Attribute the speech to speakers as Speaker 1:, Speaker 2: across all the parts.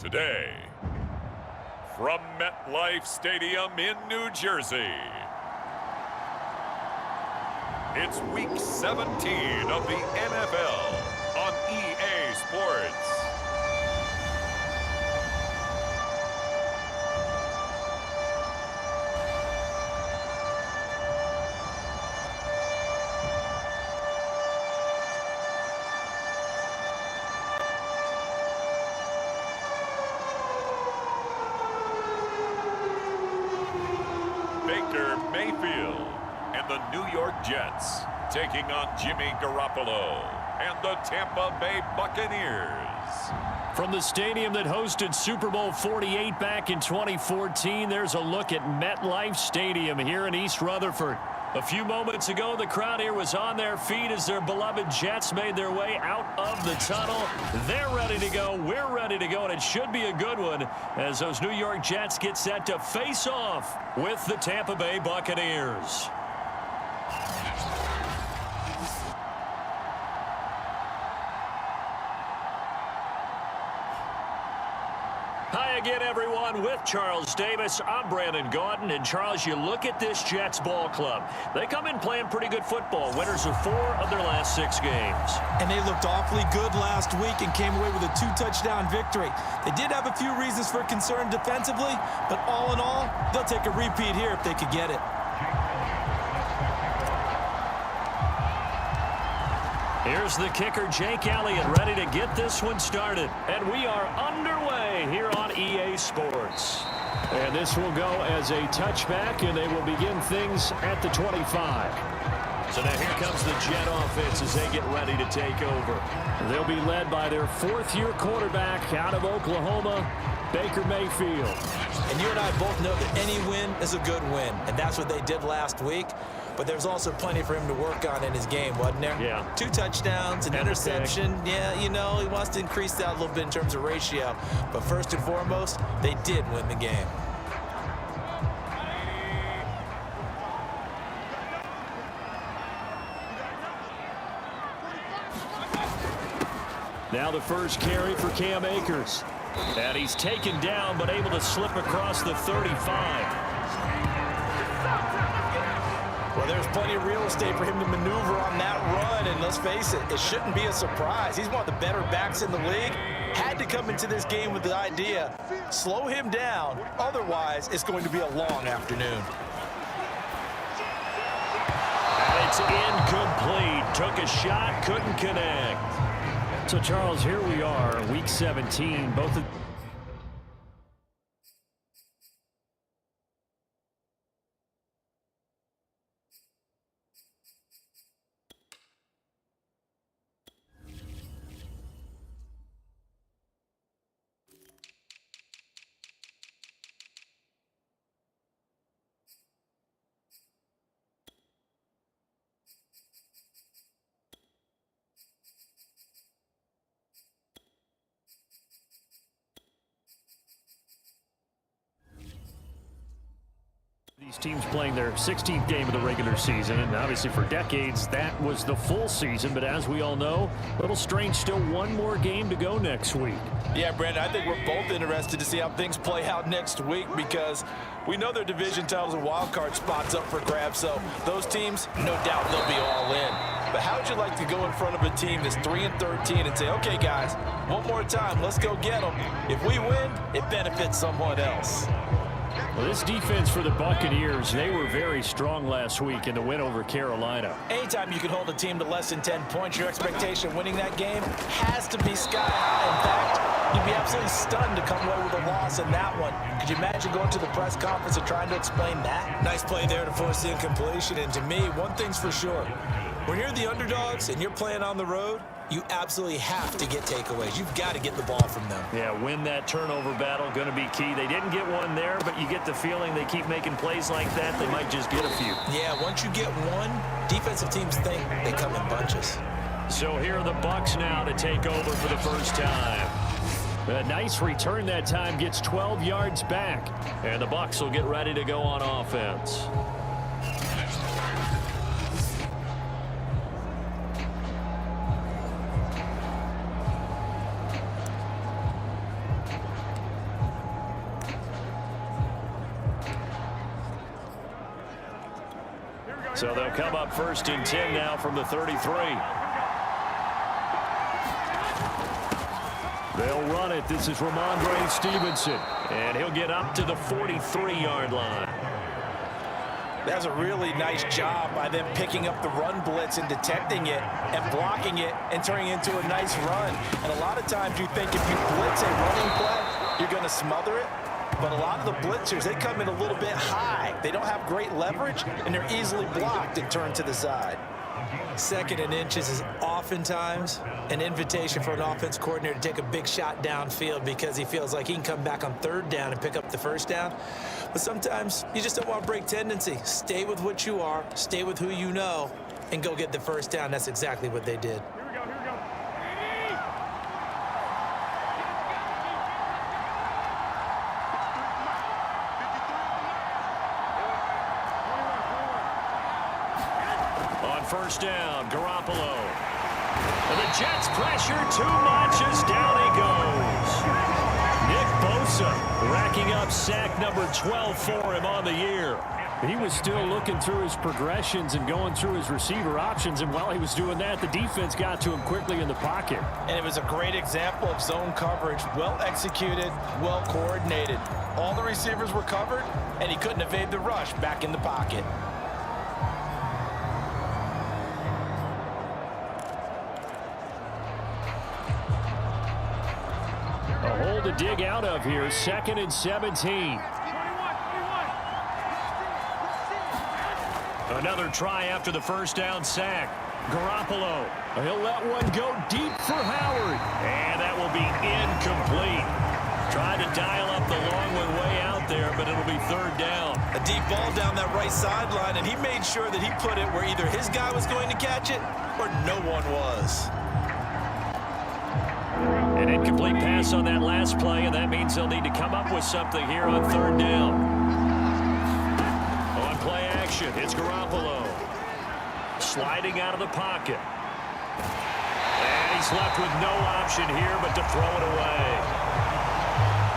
Speaker 1: Today, from MetLife Stadium in New Jersey, it's Week 17 of the NFL on EA Sports. Baker Mayfield and the New York Jets taking on Jimmy Garoppolo and the Tampa Bay Buccaneers.
Speaker 2: From the stadium that hosted Super Bowl 48 back in 2014, there's a look at MetLife Stadium here in East Rutherford. A few moments ago, the crowd here was on their feet as their beloved Jets made their way out of the tunnel. They're ready to go. We're ready to go, and it should be a good one as those New York Jets get set to face off with the Tampa Bay Buccaneers. Hi again, everyone. With Charles Davis, I'm Brandon Gaudin. And Charles, you look at this Jets ball club. They come in playing pretty good football. Winners of 4 of their last 6 games.
Speaker 3: And they looked awfully good last week and came away with a 2-touchdown victory. They did have a few reasons for concern defensively, but all in all, they'll take a repeat here if they could get it.
Speaker 2: Here's the kicker, Jake Elliott, ready to get this one started. And we are underway here on EA Sports. And this will go as a touchback, and they will begin things at the 25. So now here comes the Jet offense as they get ready to take over. They'll be led by their 4th-year quarterback out of Oklahoma, Baker Mayfield.
Speaker 3: And you and I both know that any win is a good win, and that's what they did last week. But there's also plenty for him to work on in his game, wasn't there?
Speaker 2: Yeah.
Speaker 3: 2 touchdowns, an interception. Yeah, you know, he wants to increase that a little bit in terms of ratio. But first and foremost, they did win the game.
Speaker 2: Now the first carry for Cam Akers. And he's taken down, but able to slip across the 35.
Speaker 3: Well, there's plenty of real estate for him to maneuver on that run, and let's face it, it shouldn't be a surprise. He's one of the better backs in the league. Had to come into this game with the idea, slow him down, otherwise it's going to be a long afternoon.
Speaker 2: And it's incomplete. Took a shot, couldn't connect. So, Charles, here we are, Week 17. Both of these teams playing their 16th game of the regular season, and obviously for decades that was the full season, but as we all know, a little strange, still one more game to go next week.
Speaker 3: Yeah, Brandon, I think we're both interested to see how things play out next week because we know their division titles and wild card spots up for grabs, so those teams, no doubt they'll be all in. But how would you like to go in front of a team that's 3-13 and say, okay, guys, one more time, let's go get them. If we win, it benefits someone else.
Speaker 2: Well, this defense for the Buccaneers, they were very strong last week in the win over Carolina.
Speaker 3: Anytime you can hold a team to less than 10 points, your expectation of winning that game has to be sky high. In fact, you'd be absolutely stunned to come away with a loss in that one. Could you imagine going to the press conference and trying to explain that? Nice play there to force the incompletion. And to me, one thing's for sure. When you're the underdogs and you're playing on the road, you absolutely have to get takeaways. You've got to get the ball from them.
Speaker 2: Yeah, win that turnover battle, going to be key. They didn't get one there, but you get the feeling they keep making plays like that, they might just get a few.
Speaker 3: Yeah, once you get one, defensive teams think they come in bunches.
Speaker 2: So here are the Bucs now to take over for the first time. A nice return that time, gets 12 yards back. And the Bucs will get ready to go on offense. So they'll come up 1st and 10 now from the 33. They'll run it. This is Ramondre Stevenson. And he'll get up to the 43-yard line.
Speaker 3: That's a really nice job by them picking up the run blitz and detecting it and blocking it and turning it into a nice run. And a lot of times you think if you blitz a running play, you're going to smother it. But a lot of the blitzers, they come in a little bit high. They don't have great leverage, and they're easily blocked and turned to the side. 2nd and inches is oftentimes an invitation for an offense coordinator to take a big shot downfield because he feels like he can come back on 3rd down and pick up the 1st down. But sometimes you just don't want to break tendency. Stay with what you are, stay with who you know, and go get the 1st down. That's exactly what they did.
Speaker 2: On 1st down, Garoppolo. And the Jets pressure too much as down he goes. Nick Bosa racking up sack number 12 for him on the year. He was still looking through his progressions and going through his receiver options, and while he was doing that, the defense got to him quickly in the pocket.
Speaker 3: And it was a great example of zone coverage, well executed, well coordinated. All the receivers were covered, and he couldn't evade the rush back in the pocket.
Speaker 2: A hole to dig out of here, 2nd and 17. Another try after the 1st down sack. Garoppolo, he'll let one go deep for Howard. And that will be incomplete. Tried to dial up the long one way out there, but it'll be 3rd down.
Speaker 3: A deep ball down that right sideline, and he made sure that he put it where either his guy was going to catch it or no one was.
Speaker 2: An incomplete pass on that last play, and that means they'll need to come up with something here on 3rd down. On play action, it's Garoppolo. Sliding out of the pocket. And he's left with no option here but to throw it away.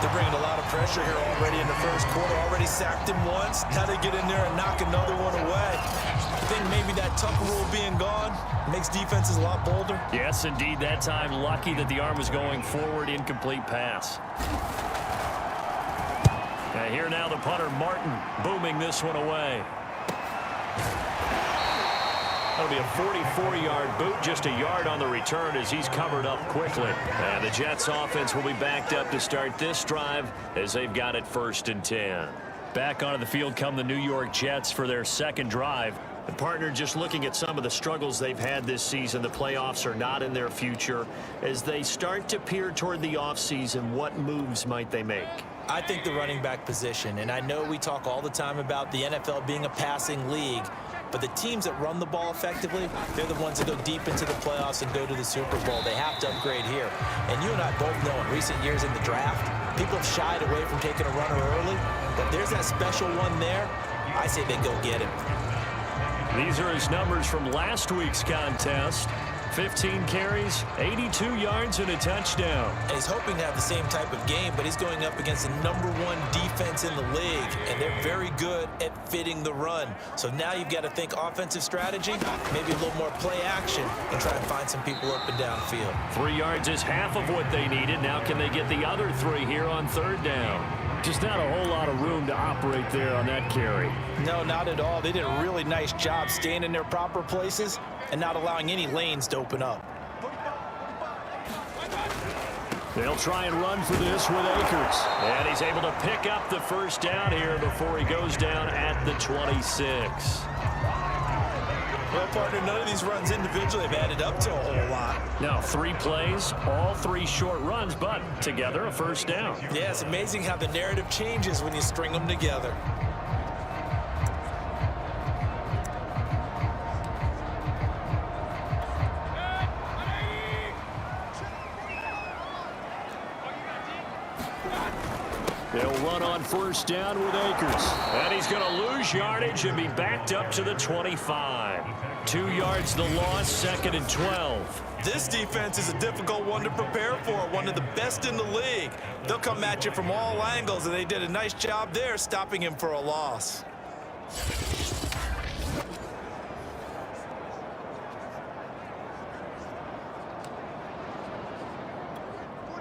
Speaker 3: They're bringing a lot of pressure here already in the 1st quarter. Already sacked him once. Now they get in there and knock another one away. I think maybe that tuck rule being gone makes defenses a lot bolder.
Speaker 2: Yes, indeed. That time, lucky that the arm was going forward. Incomplete pass. And here now the punter, Martin, booming this one away. That'll be a 44-yard boot, just a yard on the return as he's covered up quickly. And the Jets offense will be backed up to start this drive as they've got it 1st and 10. Back onto the field come the New York Jets for their 2nd drive. The partner, just looking at some of the struggles they've had this season, the playoffs are not in their future. As they start to peer toward the offseason, what moves might they make?
Speaker 3: I think the running back position, and I know we talk all the time about the NFL being a passing league, but the teams that run the ball effectively, they're the ones that go deep into the playoffs and go to the Super Bowl. They have to upgrade here. And you and I both know in recent years in the draft, people have shied away from taking a runner early, but there's that special one there. I say they go get him.
Speaker 2: These are his numbers from last week's contest. 15 carries, 82 yards, and a touchdown.
Speaker 3: And he's hoping to have the same type of game, but he's going up against the #1 defense in the league, and they're very good at fitting the run. So now you've got to think offensive strategy, maybe a little more play action, and try and find some people up and downfield.
Speaker 2: 3 yards is half of what they needed. Now can they get the other 3 here on 3rd down? Just not a whole lot of room to operate there on that carry.
Speaker 3: No, not at all. They did a really nice job staying in their proper places and not allowing any lanes to open up.
Speaker 2: They'll try and run for this with Akers. And he's able to pick up the 1st down here before he goes down at the 26.
Speaker 3: Well, partner, none of these runs individually have added up to a whole lot.
Speaker 2: Now, 3 plays, all 3 short runs, but together a 1st down.
Speaker 3: Yeah, it's amazing how the narrative changes when you string them together.
Speaker 2: They'll run on 1st down with Akers. And he's going to lose yardage and be backed up to the 25. 2 yards the loss, 2nd and 12.
Speaker 3: This defense is a difficult one to prepare for, one of the best in the league. They'll come at you from all angles, and they did a nice job there stopping him for a loss.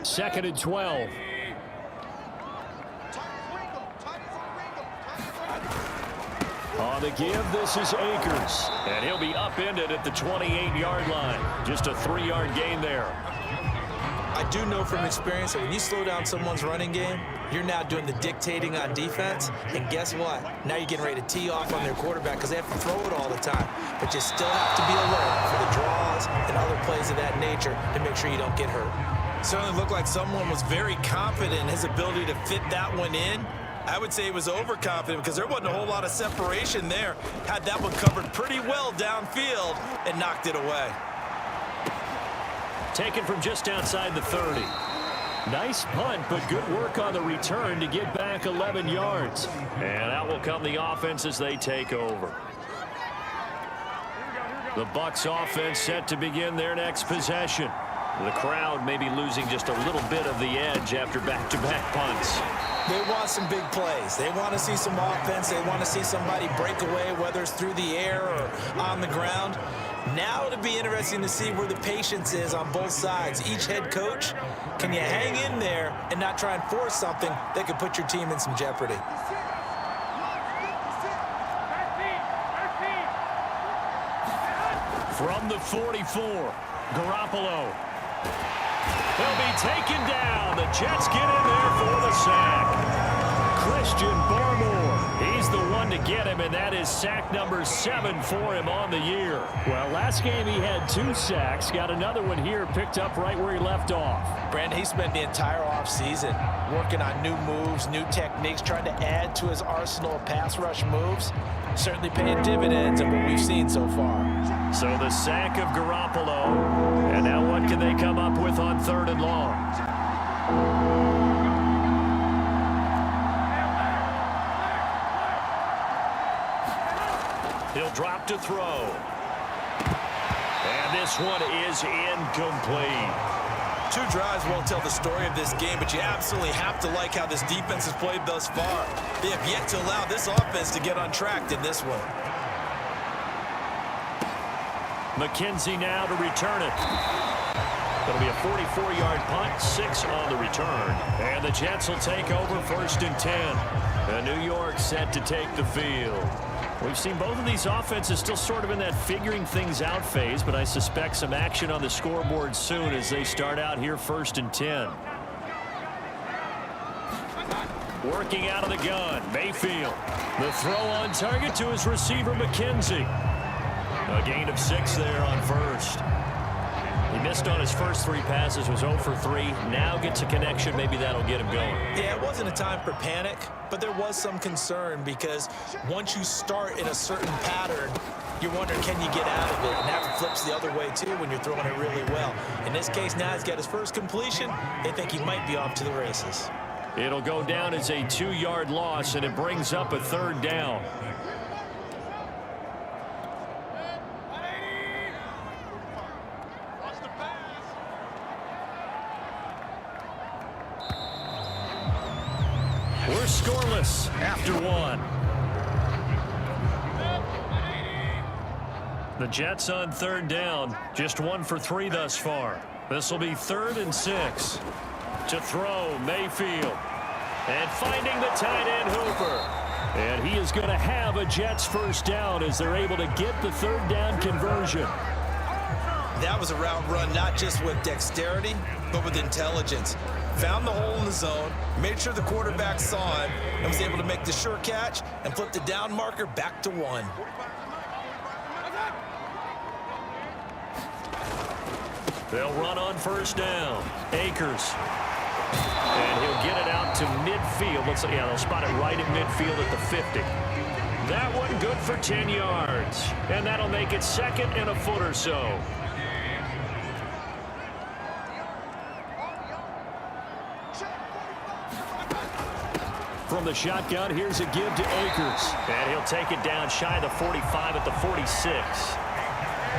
Speaker 2: 2nd and 12. On the give, this is Akers. And he'll be upended at the 28-yard line. Just a 3-yard gain there.
Speaker 3: I do know from experience that when you slow down someone's running game, you're now doing the dictating on defense. And guess what? Now you're getting ready to tee off on their quarterback because they have to throw it all the time. But you still have to be alert for the draws and other plays of that nature to make sure you don't get hurt. Certainly looked like someone was very confident in his ability to fit that one in. I would say he was overconfident because there wasn't a whole lot of separation there. Had that one covered pretty well downfield and knocked it away.
Speaker 2: Taken from just outside the 30. Nice punt, but good work on the return to get back 11 yards. And out will come the offense as they take over. The Bucs offense set to begin their next possession. The crowd may be losing just a little bit of the edge after back-to-back punts.
Speaker 3: They want some big plays. They want to see some offense. They want to see somebody break away, whether it's through the air or on the ground. Now it'll be interesting to see where the patience is on both sides. Each head coach, can you hang in there and not try and force something that could put your team in some jeopardy?
Speaker 2: From the 44, Garoppolo. He'll be taken down. The Jets get in there for the sack. Christian Barmore, he's the one to get him, and that is sack number 7 for him on the year. Well, last game he had 2 sacks. Got another one here picked up right where he left off.
Speaker 3: Brandon, he spent the entire offseason working on new moves, new techniques, trying to add to his arsenal of pass rush moves. Certainly paying dividends in what we've seen so far.
Speaker 2: So the sack of Garoppolo. And now what can they come up with on 3rd and long? He'll drop to throw. And this one is incomplete.
Speaker 3: 2 drives won't tell the story of this game, but you absolutely have to like how this defense has played thus far. They have yet to allow this offense to get on track in this one.
Speaker 2: McKenzie now to return it. It'll be a 44-yard punt, 6 on the return. And the Jets will take over 1st and 10. And New York set to take the field. We've seen both of these offenses still sort of in that figuring things out phase, but I suspect some action on the scoreboard soon as they start out here 1st and 10. Working out of the gun, Mayfield. The throw on target to his receiver, McKenzie. A gain of 6 there on 1st. He missed on his first 3 passes, was 0 for 3. Now gets a connection. Maybe that'll get him going.
Speaker 3: Yeah, it wasn't a time for panic, but there was some concern because once you start in a certain pattern, you're wondering, can you get out of it? And that flips the other way, too, when you're throwing it really well. In this case, now he's got his first completion. They think he might be off to the races.
Speaker 2: It'll go down as a 2-yard loss, and it brings up a 3rd down. We're scoreless after 1. The Jets on 3rd down, just 1 for 3 thus far. This will be 3rd and 6. To throw, Mayfield. And finding the tight end, Hooper. And he is going to have a Jets 1st down as they're able to get the 3rd down conversion.
Speaker 3: That was a route run not just with dexterity, but with intelligence. Found the hole in the zone, made sure the quarterback saw him, and was able to make the sure catch and flip the down marker back to 1.
Speaker 2: They'll run on 1st down. Akers. And he'll get it out to midfield. Yeah, they'll spot it right at midfield at the 50. That one good for 10 yards. And that'll make it 2nd and a foot or so. From the shotgun, here's a give to Akers. And he'll take it down shy of the 45 at the 46.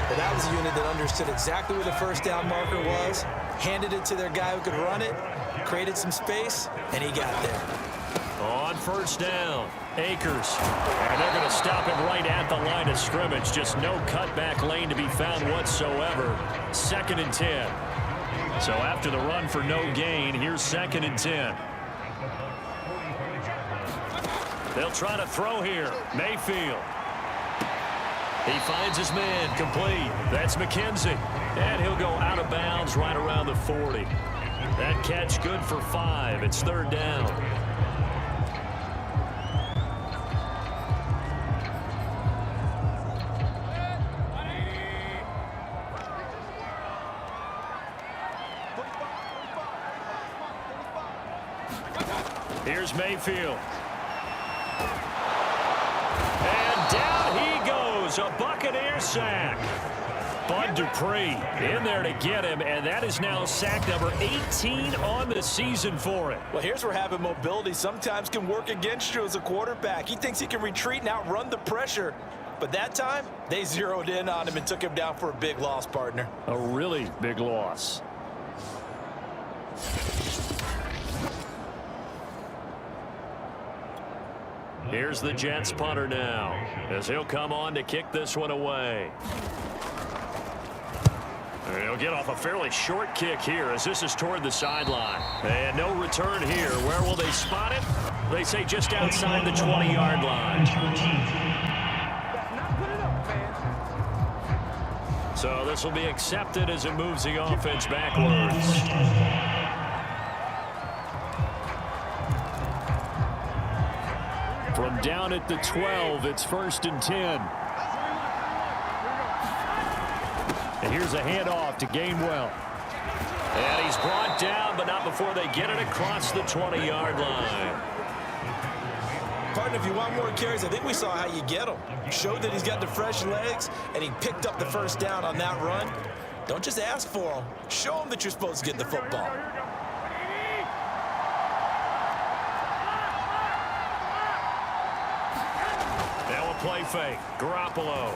Speaker 3: Well, that was a unit that understood exactly where the 1st down marker was, handed it to their guy who could run it, created some space, and he got there.
Speaker 2: On 1st down, Akers. And they're going to stop him right at the line of scrimmage. Just no cutback lane to be found whatsoever. 2nd and 10. So after the run for no gain, here's 2nd and 10. They'll try to throw here. Mayfield. He finds his man, complete. That's McKenzie. And he'll go out of bounds right around the 40. That catch good for 5. It's 3rd down. Here's Mayfield. And down he goes. A Buccaneer sack. Bud Dupree in there to get him, and that is now sack number 18 on the season for it.
Speaker 3: Well, here's where having mobility sometimes can work against you as a quarterback. He thinks he can retreat and outrun the pressure. But that time, they zeroed in on him and took him down for a big loss, partner.
Speaker 2: A really big loss. Here's the Jets punter now, as he'll come on to kick this one away. And he'll get off a fairly short kick here, as this is toward the sideline. And no return here. Where will they spot it? They say just outside the 20-yard line. So this will be accepted as it moves the offense backwards. From down at the 12, it's 1st and 10. And here's a handoff to Gainwell. And he's brought down, but not before they get it across the 20-yard line.
Speaker 3: Partner, if you want more carries, I think we saw how you get him. Showed that he's got the fresh legs, and he picked up the 1st down on that run. Don't just ask for him. Show him that you're supposed to get the football.
Speaker 2: Play fake. Garoppolo.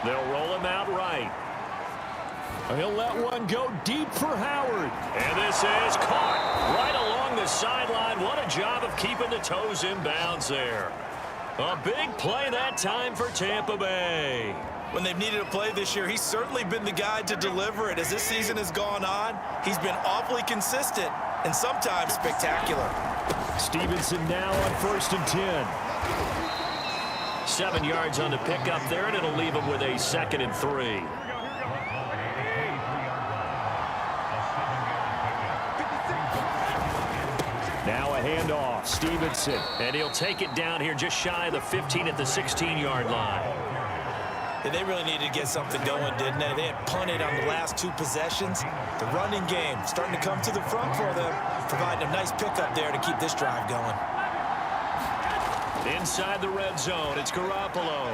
Speaker 2: They'll roll him out right. He'll let one go deep for Howard. And this is caught right along the sideline. What a job of keeping the toes in bounds there. A big play that time for Tampa Bay.
Speaker 3: When they've needed a play this year, he's certainly been the guy to deliver it. As this season has gone on, he's been awfully consistent and sometimes spectacular.
Speaker 2: Stevenson now on 1st and 10. 7 yards on the pickup there, and it'll leave him with a 2nd and 3. Now a handoff. Stevenson. And he'll take it down here just shy of the 15 at the 16-yard line.
Speaker 3: Yeah, they really needed to get something going, didn't they? They had punted on the last 2 possessions. The running game starting to come to the front for them, providing a nice pickup there to keep this drive going.
Speaker 2: Inside the red zone, it's Garoppolo.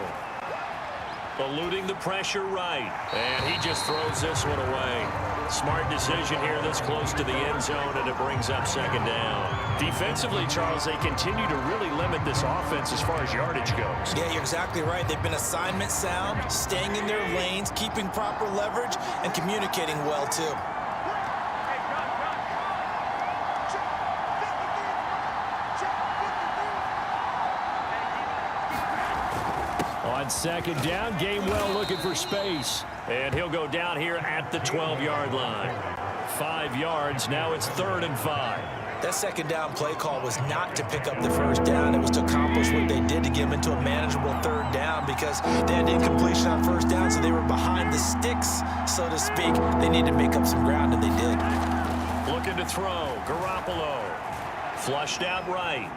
Speaker 2: Eluding the pressure right. And he just throws this one away. Smart decision here this close to the end zone, and it brings up 2nd down. Defensively, Charles, they continue to really limit this offense as far as yardage goes.
Speaker 3: Yeah, you're exactly right. They've been assignment sound, staying in their lanes, keeping proper leverage, and communicating well, too.
Speaker 2: On 2nd down, Gainwell looking for space. And he'll go down here at the 12-yard line. 5 yards, now it's 3rd and 5.
Speaker 3: That 2nd down play call was not to pick up the 1st down. It was to accomplish what they did to get him into a manageable 3rd down, because they had incompletion on 1st down, so they were behind the sticks, so to speak. They needed to make up some ground, and they did.
Speaker 2: Looking to throw. Garoppolo. Flushed out right.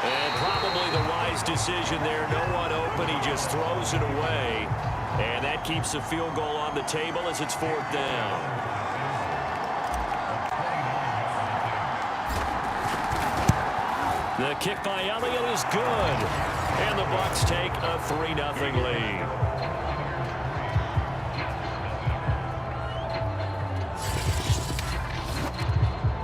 Speaker 2: And probably the wise decision there. No one open. He just throws it away. And that keeps the field goal on the table as it's 4th down. The kick by Elliott is good. And the Bucs take a 3-0 lead.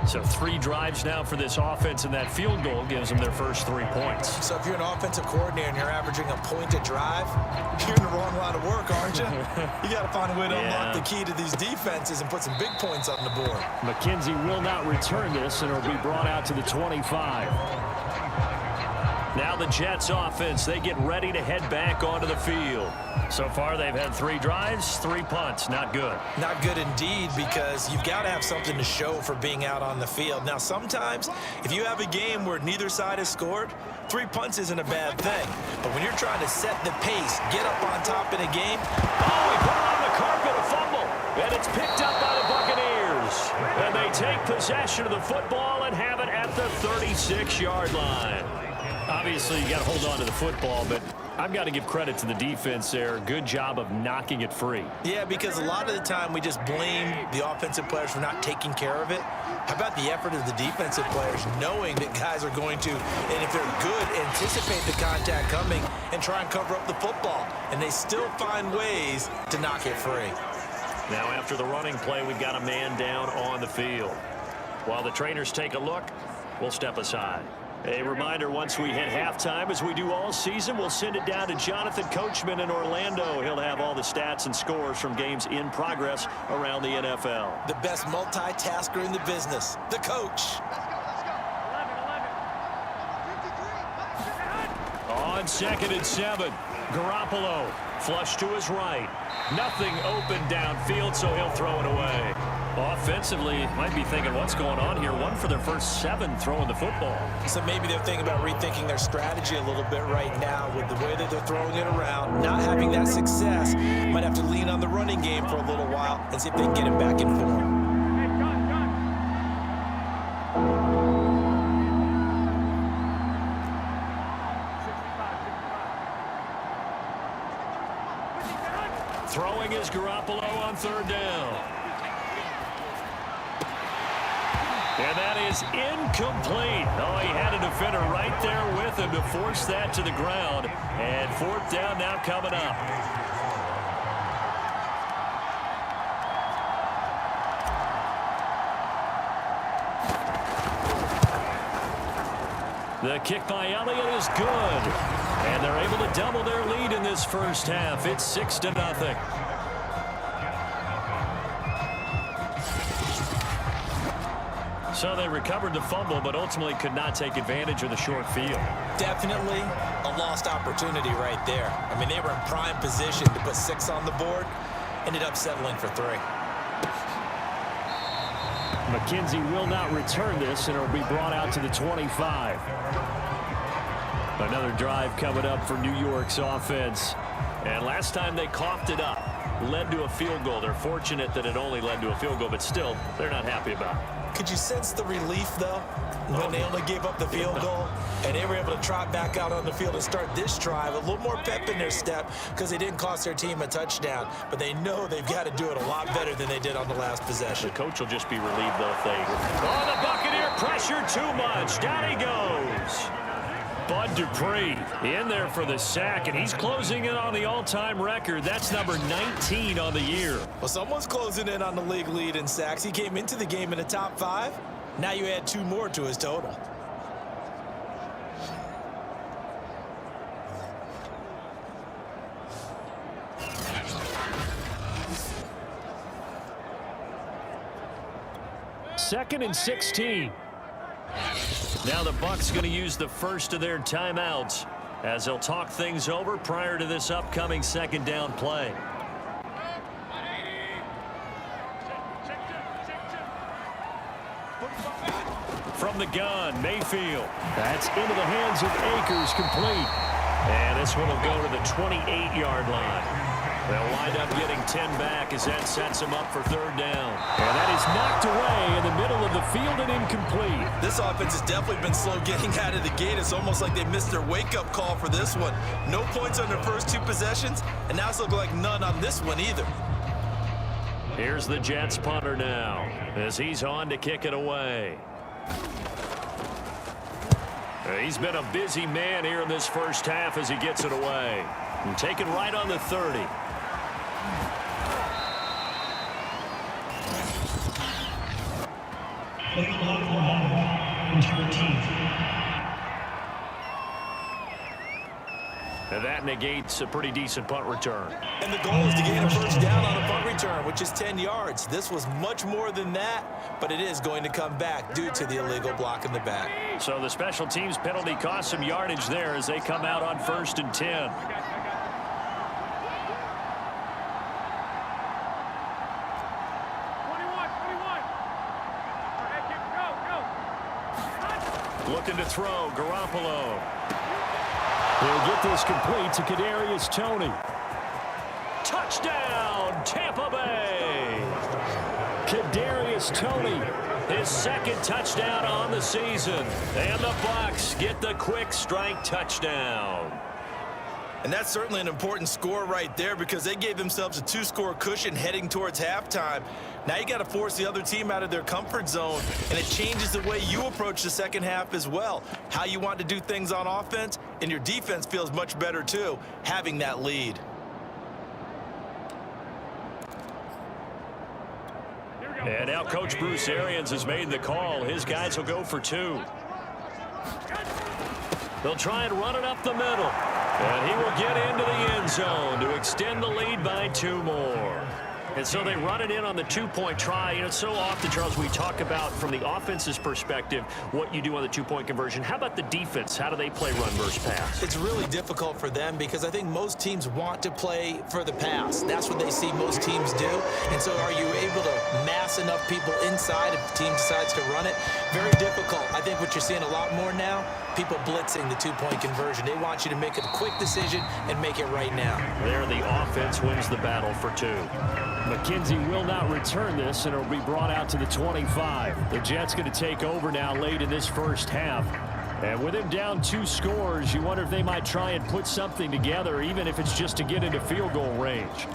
Speaker 2: So 3 drives now for this offense, and that field goal gives them their first 3 points.
Speaker 3: So if you're an offensive coordinator and you're averaging a point a drive, you're in the wrong line of work, aren't you? You got to find a way to unlock the key to these defenses and put some big points on the board.
Speaker 2: McKenzie will not return this, and it'll be brought out to the 25. Now the Jets offense, they get ready to head back onto the field. So far, they've had 3 drives, 3 punts. Not good.
Speaker 3: Not good indeed, because you've got to have something to show for being out on the field. Now, sometimes, if you have a game where neither side has scored, 3 punts isn't a bad thing. But when you're trying to set the pace, get up on top in a game,
Speaker 2: oh, he put it on the carpet, a fumble. And it's picked up by the Buccaneers. And they take possession of the football and have it at the 36-yard line. Obviously, you got to hold on to the football, but I've got to give credit to the defense there. Good job of knocking it free.
Speaker 3: Yeah, because a lot of the time we just blame the offensive players for not taking care of it. How about the effort of the defensive players knowing that guys are going to, and if they're good, anticipate the contact coming and try and cover up the football. And they still find ways to knock it free.
Speaker 2: Now after the running play, we've got a man down on the field. While the trainers take a look, we'll step aside. A reminder, once we hit halftime, as we do all season, we'll send it down to Jonathan Coachman in Orlando. He'll have all the stats and scores from games in progress around the NFL.
Speaker 3: The best multitasker in the business, the coach.
Speaker 2: On 2nd and 7, Garoppolo, flush to his right. Nothing open downfield, so he'll throw it away. Offensively, might be thinking, what's going on here? 1 for their first 7 throwing the football.
Speaker 3: So maybe they're thinking about rethinking their strategy a little bit right now with the way that they're throwing it around. Not having that success, might have to lean on the running game for a little while and see if they can get it back in form.
Speaker 2: Throwing is Garoppolo on 3rd down. And that is incomplete. Oh, he had a defender right there with him to force that to the ground. And 4th down now coming up. The kick by Elliott is good. And they're able to double their lead in this first half. It's 6-0. So they recovered the fumble, but ultimately could not take advantage of the short field. Definitely a lost opportunity right there. I mean, they were in prime position to put 6 on the board. Ended up settling for 3. McKenzie will not return this, and it'll be brought out to the 25. Another drive coming up for New York's offense. And last time they coughed it up, led to a field goal. They're fortunate that it only led to a field goal, but still, they're not happy about it. Could you sense the relief, though, when they only gave up the field goal and they were able to trot back out on the field and start this drive? A little more pep in their step because they didn't cost their team a touchdown, but they know they've got to do it a lot better than they did on the last possession. The coach will just be relieved, though, if they... Oh, the Buccaneer pressure too much. Down he goes. Bud Dupree in there for the sack, and he's closing in on the all-time record. That's number 19 on the year. Well, someone's closing in on the league lead in sacks. He came into the game in the top 5. Now you add 2 more to his total. Second and 16. Now the Bucs going to use the first of their timeouts as they'll talk things over prior to this upcoming 2nd down play. From the gun, Mayfield. That's into the hands of Akers, complete. And this one will go to the 28-yard line. They'll wind up getting 10 back as that sets them up for 3rd down. And that is knocked away in the middle of the field and incomplete. This offense has definitely been slow getting out of the gate. It's almost like they missed their wake-up call for this one. No points on their first 2 possessions, and now it's looking like none on this one either. Here's the Jets punter now as he's on to kick it away. He's been a busy man here in this first half as he gets it away. And taken right on the 30. And that negates a pretty decent punt return.
Speaker 3: And the goal is to gain a first down on a punt return, which is 10 yards. This was much more than that, but it is going to come back due to the illegal block in the back.
Speaker 2: So the special teams penalty cost some yardage there as they come out on 1st and 10. Looking to throw, Garoppolo. He'll get this complete to Kadarius Toney. Touchdown, Tampa Bay. Kadarius Toney, his second touchdown on the season. And the Bucs get the quick strike touchdown.
Speaker 3: And that's certainly an important score right there because they gave themselves a 2-score cushion heading towards halftime. Now you got to force the other team out of their comfort zone, and it changes the way you approach the second half as well. How you want to do things on offense, and your defense feels much better too, having that lead.
Speaker 2: And now Coach Bruce Arians has made the call. His guys will go for 2. They'll try and run it up the middle. And he will get into the end zone to extend the lead by 2 more. And so they run it in on the 2-point try. You know, so often, Charles, we talk about from the offense's perspective what you do on the 2-point conversion. How about the defense? How do they play run versus pass?
Speaker 3: It's really difficult for them because I think most teams want to play for the pass. That's what they see most teams do. And so are you able to mass enough people inside if the team decides to run it? Very difficult. I think what you're seeing a lot more now, people blitzing the 2-point conversion. They want you to make a quick decision and make it right now.
Speaker 2: There, the offense wins the battle for 2. McKenzie will not return this, and it'll be brought out to the 25. The Jets going to take over now late in this first half. And with him down 2 scores, you wonder if they might try and put something together, even if it's just to get into field goal range.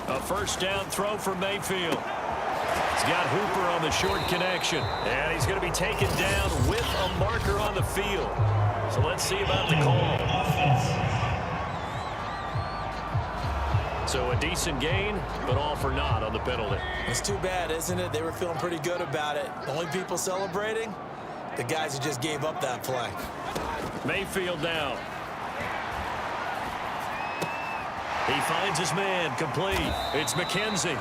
Speaker 2: A first down throw for Mayfield. He's got Hooper on the short connection. And he's going to be taken down with a marker on the field. So let's see about the call. So a decent gain, but all for naught on the penalty.
Speaker 3: It's too bad, isn't it? They were feeling pretty good about it. The only people celebrating, the guys who just gave up that play.
Speaker 2: Mayfield down. He finds his man, complete. It's McKenzie.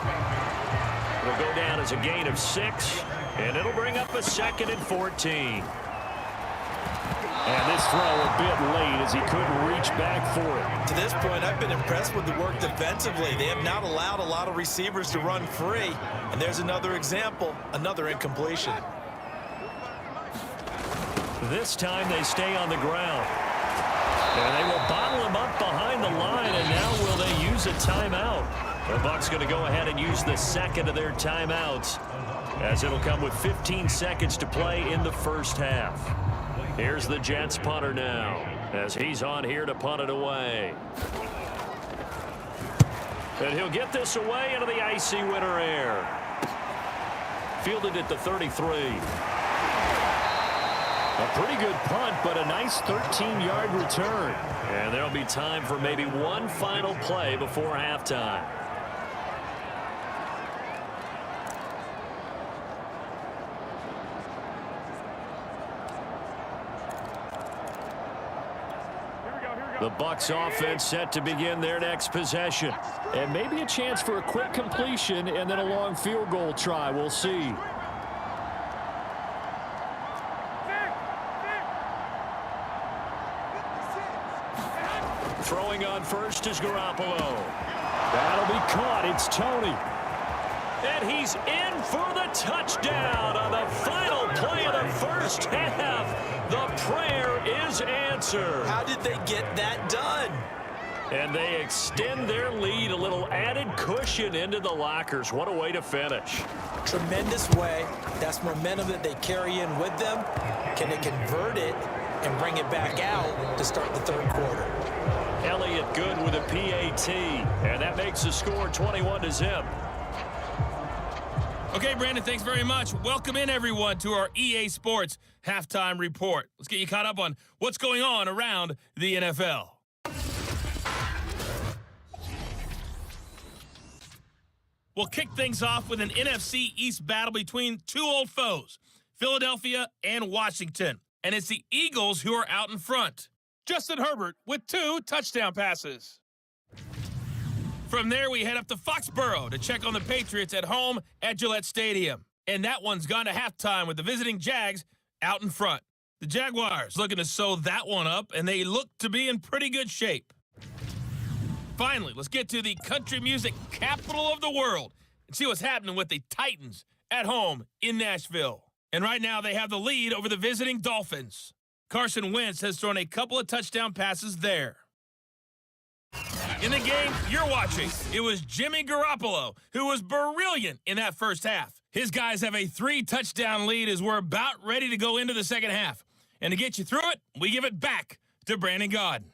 Speaker 2: It'll go down as a gain of 6, and it'll bring up a 2nd and 14. And this throw a bit late as he couldn't reach back for it.
Speaker 3: To this point, I've been impressed with the work defensively. They have not allowed a lot of receivers to run free. And there's another example, another incompletion.
Speaker 2: This time they stay on the ground. And they will bottle him up behind the line, and now will they use a timeout? The Bucs going to go ahead and use the second of their timeouts, as it'll come with 15 seconds to play in the first half. Here's the Jets punter now, as he's on here to punt it away. And he'll get this away into the icy winter air. Fielded at the 33. A pretty good punt, but a nice 13-yard return. And there'll be time for maybe one final play before halftime. The Bucs offense set to begin their next possession. And maybe a chance for a quick completion and then a long field goal try. We'll see. Throwing on first is Garoppolo. That'll be caught. It's Toney. And he's in for the touchdown on the final play of the first half. The prayer is answered.
Speaker 3: How did they get that done?
Speaker 2: And they extend their lead, a little added cushion into the lockers. What a way to finish.
Speaker 3: Tremendous way. That's momentum that they carry in with them. Can they convert it and bring it back out to start the third quarter?
Speaker 2: Elliott good with a PAT. And that makes the score 21-0.
Speaker 4: Okay, Brandon, thanks very much. Welcome in, everyone, to our EA Sports Halftime Report. Let's get you caught up on what's going on around the NFL. We'll kick things off with an NFC East battle between two old foes, Philadelphia and Washington. And it's the Eagles who are out in front.
Speaker 5: Justin Herbert with 2 touchdown passes.
Speaker 4: From there, we head up to Foxborough to check on the Patriots at home at Gillette Stadium. And that one's gone to halftime with the visiting Jags out in front. The Jaguars looking to sew that one up, and they look to be in pretty good shape. Finally, let's get to the country music capital of the world and see what's happening with the Titans at home in Nashville. And right now, they have the lead over the visiting Dolphins. Carson Wentz has thrown a couple of touchdown passes there. In the game you're watching, it was Jimmy Garoppolo who was brilliant in that first half. His guys have a 3-touchdown lead as we're about ready to go into the second half. And to get you through it, we give it back to Brandon Gaudin.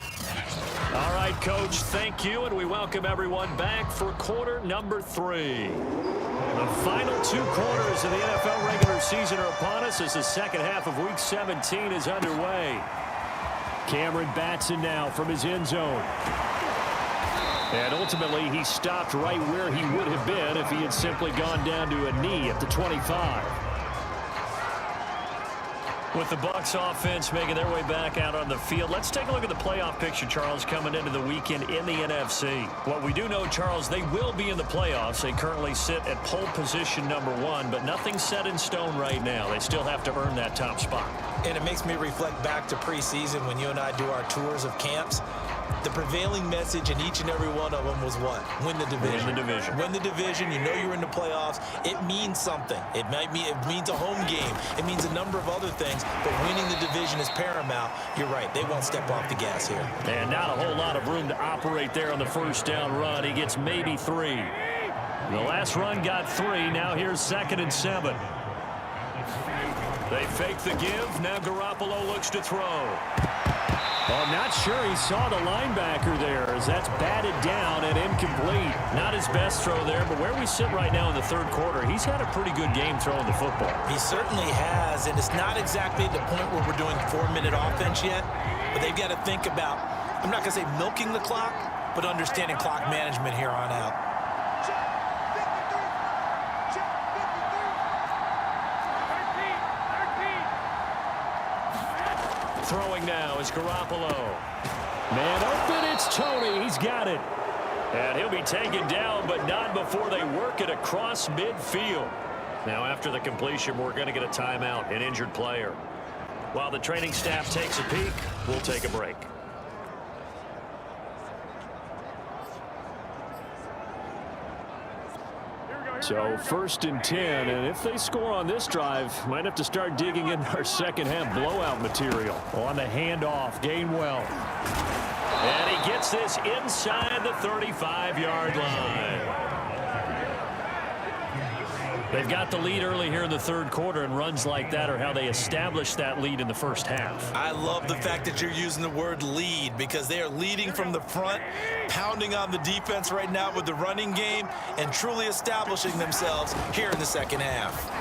Speaker 2: All right, Coach, thank you, and we welcome everyone back for quarter number 3. The final 2 quarters of the NFL regular season are upon us as the second half of Week 17 is underway. Cameron Batson now from his end zone. And ultimately, he stopped right where he would have been if he had simply gone down to a knee at the 25. With the Bucs offense making their way back out on the field, let's take a look at the playoff picture, Charles, coming into the weekend in the NFC. What we do know, Charles, they will be in the playoffs. They currently sit at pole position number 1, but nothing's set in stone right now. They still have to earn that top spot.
Speaker 3: And it makes me reflect back to preseason when you and I do our tours of camps. The prevailing message in each and every one of them was what? Win the division.
Speaker 2: Win the division.
Speaker 3: Win the division. You know you're in the playoffs. It means something. It means a home game. It means a number of other things, but winning the division is paramount. You're right. They won't step off the gas here.
Speaker 2: And not a whole lot of room to operate there on the first down run. He gets maybe 3. The last run got 3. Now here's 2nd and 7. They fake the give. Now Garoppolo looks to throw. Well, I'm not sure he saw the linebacker there as that's batted down and incomplete. Not his best throw there, but where we sit right now in the third quarter, he's had a pretty good game throwing the football.
Speaker 3: He certainly has, and it's not exactly at the point where we're doing 4-minute offense yet, but they've got to think about, I'm not going to say milking the clock, but understanding clock management here on out.
Speaker 2: Throwing now is Garoppolo. Man open, it's Tony. He's got it. And he'll be taken down, but not before they work it across midfield. Now, after the completion, we're going to get a timeout, an injured player. While the training staff takes a peek, we'll take a break. So 1st and 10, and if they score on this drive, might have to start digging in our second half blowout material. On the handoff, Gainwell. And he gets this inside the 35-yard line. They've got the lead early here in the third quarter, and runs like that are how they establish that lead in the first half.
Speaker 3: I love the fact that you're using the word lead because they are leading from the front, pounding on the defense right now with the running game, and truly establishing themselves here in the second half.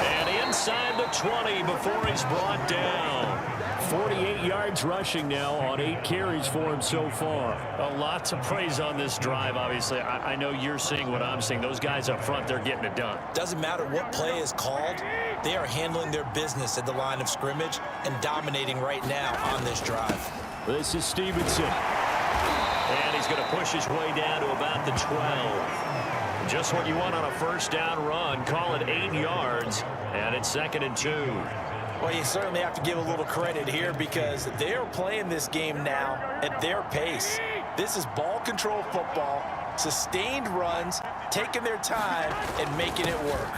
Speaker 2: And inside the 20 before he's brought down. 48 yards rushing now on 8 carries for him so far. A lot to praise on this drive, obviously. I know you're seeing what I'm seeing. Those guys up front, they're getting it done.
Speaker 3: Doesn't matter what play is called. They are handling their business at the line of scrimmage and dominating right now on this drive.
Speaker 2: This is Stevenson. And he's going to push his way down to about the 12. Just what you want on a first down run. Call it 8 yards. And it's 2nd and 2.
Speaker 3: Well, you certainly have to give a little credit here because they're playing this game now at their pace. This is ball control football, sustained runs, taking their time, and making it work.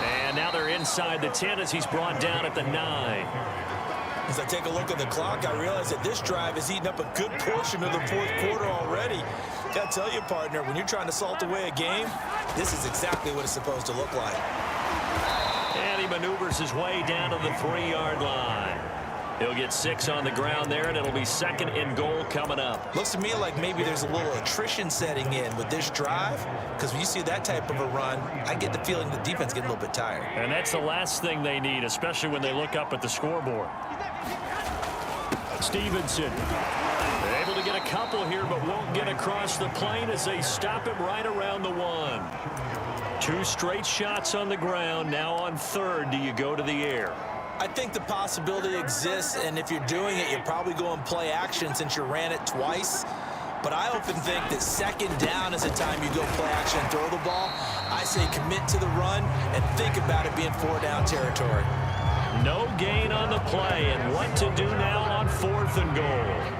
Speaker 2: And now they're inside the 10 as he's brought down at the 9.
Speaker 3: As I take a look at the clock, I realize that this drive has eaten up a good portion of the fourth quarter already. Got to tell you, partner, when you're trying to salt away a game, this is exactly what it's supposed to look like.
Speaker 2: And he maneuvers his way down to the 3-yard line. He'll get 6 on the ground there, and it'll be 2nd and goal coming up.
Speaker 3: Looks to me like maybe there's a little attrition setting in with this drive, because when you see that type of a run, I get the feeling the defense getting a little bit tired.
Speaker 2: And that's the last thing they need, especially when they look up at the scoreboard. Stevenson. couple here, but won't get across the plane as they stop him right around the 1. 2 straight shots on the ground. Now on 3rd, do you go to the air?
Speaker 3: I think the possibility exists, and if you're doing it, you'll probably go and play action since you ran it twice. But I often think that 2nd down is the time you go play action and throw the ball. I say commit to the run and think about it being 4-down territory.
Speaker 2: No gain on the play, and what to do now on 4th and goal.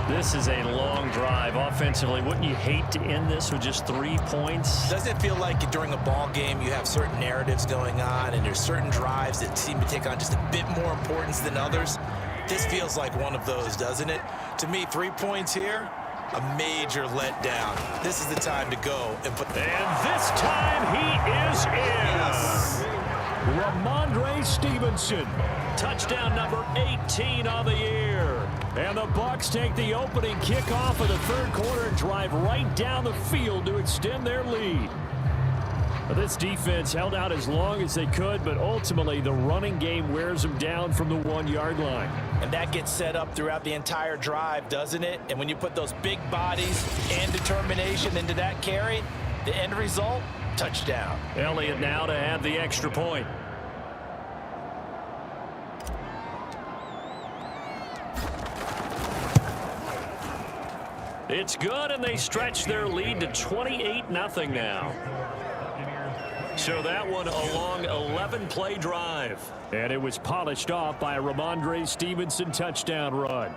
Speaker 2: This is a long drive offensively. Wouldn't you hate to end this with just 3 points?
Speaker 3: Doesn't it feel like during a ball game you have certain narratives going on and there's certain drives that seem to take on just a bit more importance than others? This feels like one of those, doesn't it? To me, 3 points here, a major letdown. This is the time to go and put...
Speaker 2: And this time he is in.
Speaker 3: Yes.
Speaker 2: Ramondre Stevenson, touchdown number 18 on the year. And the Bucs take the opening kickoff of the 3rd quarter and drive right down the field to extend their lead. This defense held out as long as they could, but ultimately the running game wears them down from the 1-yard line.
Speaker 3: And that gets set up throughout the entire drive, doesn't it? And when you put those big bodies and determination into that carry, the end result, touchdown.
Speaker 2: Elliott now to have the extra point. It's good, and they stretch their lead to 28-0 now. So that one a long 11-play drive. And it was polished off by a Ramondre Stevenson touchdown run.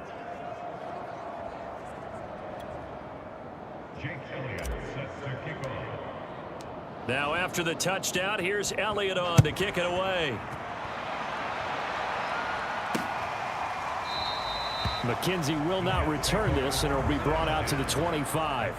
Speaker 2: Now after the touchdown, here's Elliott on to kick it away. McKenzie will not return this, and it'll be brought out to the 25.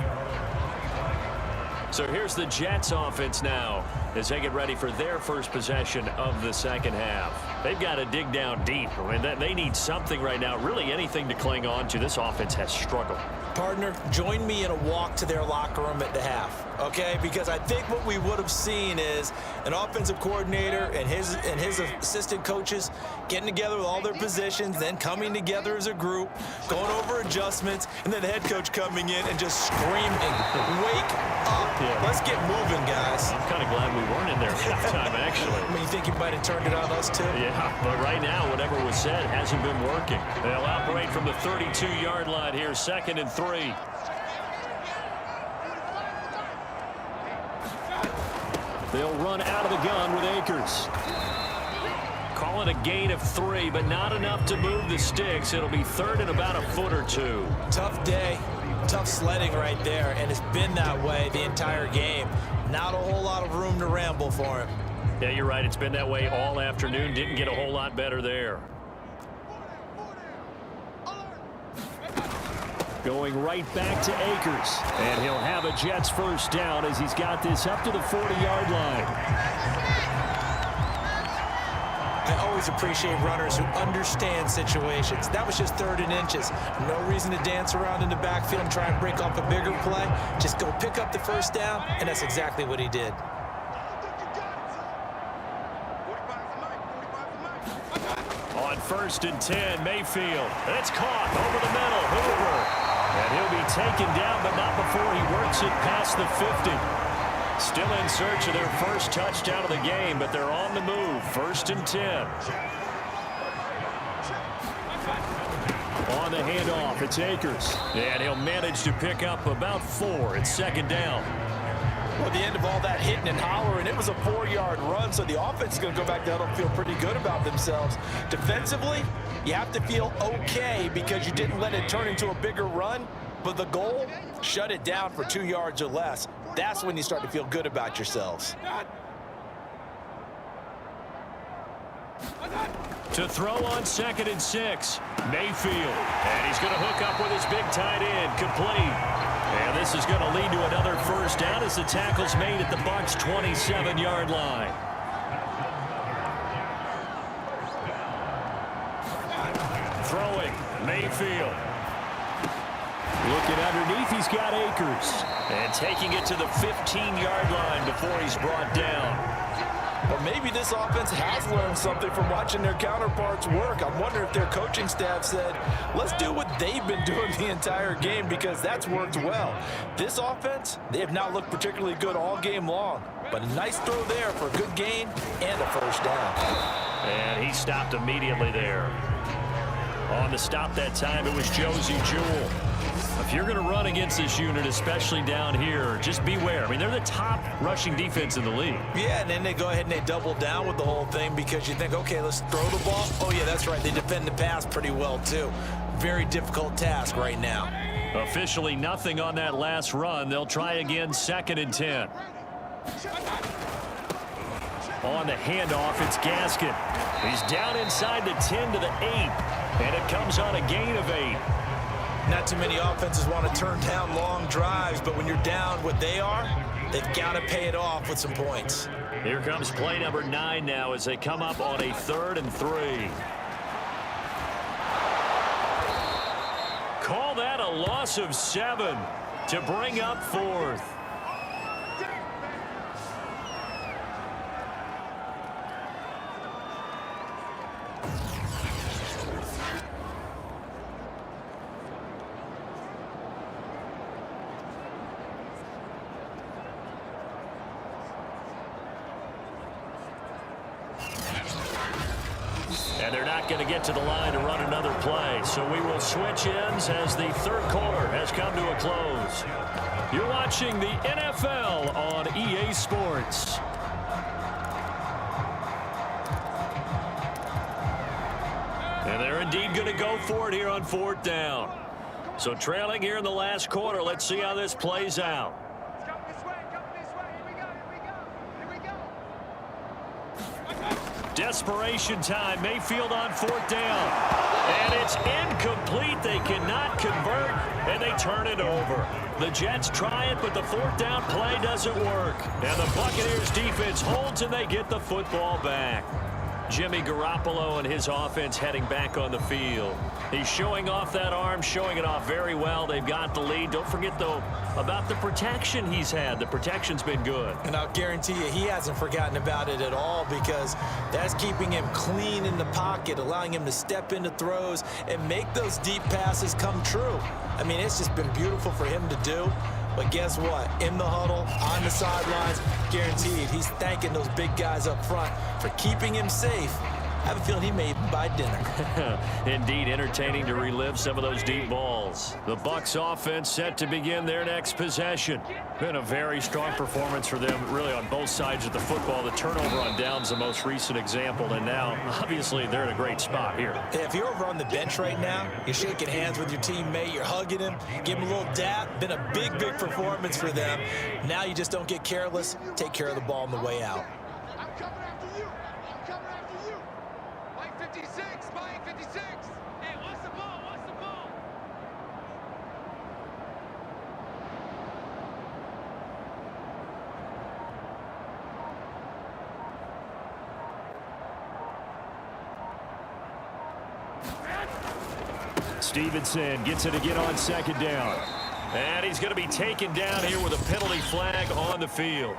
Speaker 2: So here's the Jets offense now as they get ready for their first possession of the 2nd half. They've got to dig down deep. I mean, they need something right now, really anything to cling on to. This offense has struggled.
Speaker 3: Partner, join me in a walk to their locker room at the half, okay? Because I think what we would have seen is an offensive coordinator and his assistant coaches getting together with all their positions, then coming together as a group, going over adjustments, and then the head coach coming in and just screaming, "Wake up! Yeah. Let's get moving, guys."
Speaker 2: I'm kind of glad we weren't in there at halftime, actually.
Speaker 3: I mean, you think you might have turned it on us too?
Speaker 2: Yeah, but right now, whatever was said hasn't been working. They'll operate from the 32-yard line here, 2nd and 3. They'll run out of the gun with Akers. Call it a gain of 3, but not enough to move the sticks. It'll be 3rd and about a foot or 2.
Speaker 3: Tough day, tough sledding right there, and it's been that way the entire game. Not a whole lot of room to ramble for him.
Speaker 2: Yeah, you're right. It's been that way all afternoon. Didn't get a whole lot better there. Going right back to Akers. And he'll have a Jets first down as he's got this up to the 40-yard line.
Speaker 3: I always appreciate runners who understand situations. That was just 3rd and inches. No reason to dance around in the backfield and try and break off a bigger play. Just go pick up the first down, and that's exactly what he did.
Speaker 2: On 1st and 10, Mayfield. It's caught over the middle. Hoover. And he'll be taken down, but not before he works it past the 50. Still in search of their first touchdown of the game, but they're on the move. 1st and 10. On the handoff, it's Akers. And he'll manage to pick up about 4. It's 2nd down.
Speaker 3: Well, at the end of all that hitting and hollering, it was a 4-yard run, so the offense is going to go back down and feel pretty good about themselves. Defensively, you have to feel okay because you didn't let it turn into a bigger run, but the goal, shut it down for 2 yards or less. That's when you start to feel good about yourselves.
Speaker 2: To throw on 2nd and 6, Mayfield. And he's going to hook up with his big tight end, complete. And this is going to lead to another first down as the tackle's made at the Bucs' 27-yard line. Throwing, Mayfield. Looking underneath, he's got Akers. And taking it to the 15-yard line before he's brought down.
Speaker 3: Or maybe this offense has learned something from watching their counterparts work. I'm wondering if their coaching staff said, let's do what they've been doing the entire game, because that's worked well. This offense, they have not looked particularly good all game long. But a nice throw there for a good gain and a first down.
Speaker 2: And he stopped immediately there. On the stop that time, it was Josie Jewell. If you're going to run against this unit, especially down here, just beware. I mean, they're the top rushing defense in the league.
Speaker 3: Yeah, and then they go ahead and they double down with the whole thing because you think, okay, let's throw the ball. Oh, yeah, that's right. They defend the pass pretty well, too. Very difficult task right now.
Speaker 2: Officially nothing on that last run. They'll try again, 2nd and 10. On the handoff, it's Gaskin. He's down inside the 10 to the 8, and it comes on a gain of 8.
Speaker 3: Not too many offenses want to turn down long drives, but when you're down what they are, they've got to pay it off with some points.
Speaker 2: Here comes play number 9 now as they come up on a 3rd and 3. Call that a loss of 7 to bring up 4th. And they're not going to get to the line to run another play. So we will switch ends as the 3rd quarter has come to a close. You're watching the NFL on EA Sports. And they're indeed going to go for it here on 4th down. So trailing here in the last quarter. Let's see how this plays out. Desperation time. Mayfield on 4th down. And it's incomplete. They cannot convert, and they turn it over. The Jets try it, but the 4th down play doesn't work. And the Buccaneers defense holds, and they get the football back. Jimmy Garoppolo and his offense heading back on the field. He's showing off that arm, showing it off very well. They've got the lead. Don't forget, though, about the protection he's had. The protection's been good.
Speaker 3: And I'll guarantee you he hasn't forgotten about it at all, because that's keeping him clean in the pocket, allowing him to step into throws and make those deep passes come true. I mean, it's just been beautiful for him to do. But guess what? In the huddle, on the sidelines, guaranteed he's thanking those big guys up front for keeping him safe. I have a feeling he may even buy dinner.
Speaker 2: Indeed, entertaining to relive some of those deep balls. The Bucs offense set to begin their next possession. Been a very strong performance for them, really, on both sides of the football. The turnover on downs, the most recent example, and now, obviously, they're in a great spot here.
Speaker 3: If you're over on the bench right now, you're shaking hands with your teammate, you're hugging him, give him a little dap. Been a big, big performance for them. Now you just don't get careless. Take care of the ball on the way out.
Speaker 6: I'm coming after you. I'm coming after you. Mike 56, Mike 56. Hey, what's the ball? What's the ball?
Speaker 2: Stevenson gets it again on 2nd down. And he's going to be taken down here with a penalty flag on the field.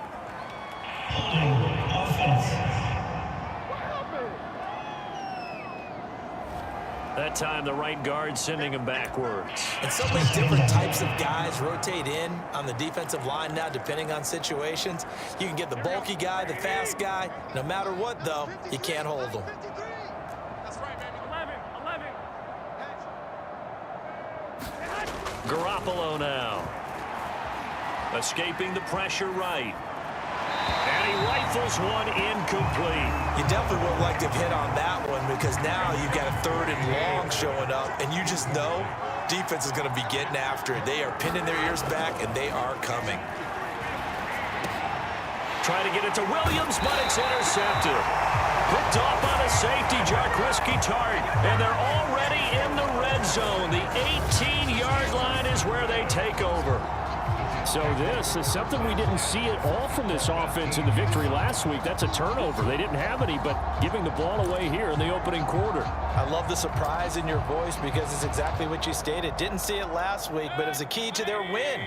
Speaker 2: That time, the right guard sending him backwards.
Speaker 3: And so many different types of guys rotate in on the defensive line now, depending on situations. You can get the bulky guy, the fast guy. No matter what, though, you can't hold them.
Speaker 6: That's right, baby. 11.
Speaker 2: Garoppolo now. Escaping the pressure right. And he rifles one incomplete.
Speaker 3: You definitely would like to have hit on that one, because now you've got a 3rd and long showing up, and you just know defense is going to be getting after it. They are pinning their ears back, and they are coming.
Speaker 2: Trying to get it to Williams, but it's intercepted. Picked off by the safety, Jarquiski Tart, and they're already in the red zone. The 18-yard line is where they take over.
Speaker 7: So this is something we didn't see at all from this offense in the victory last week. That's a turnover. They didn't have any, but giving the ball away here in the opening quarter.
Speaker 3: I love the surprise in your voice, because it's exactly what you stated. Didn't see it last week, but it was a key to their win.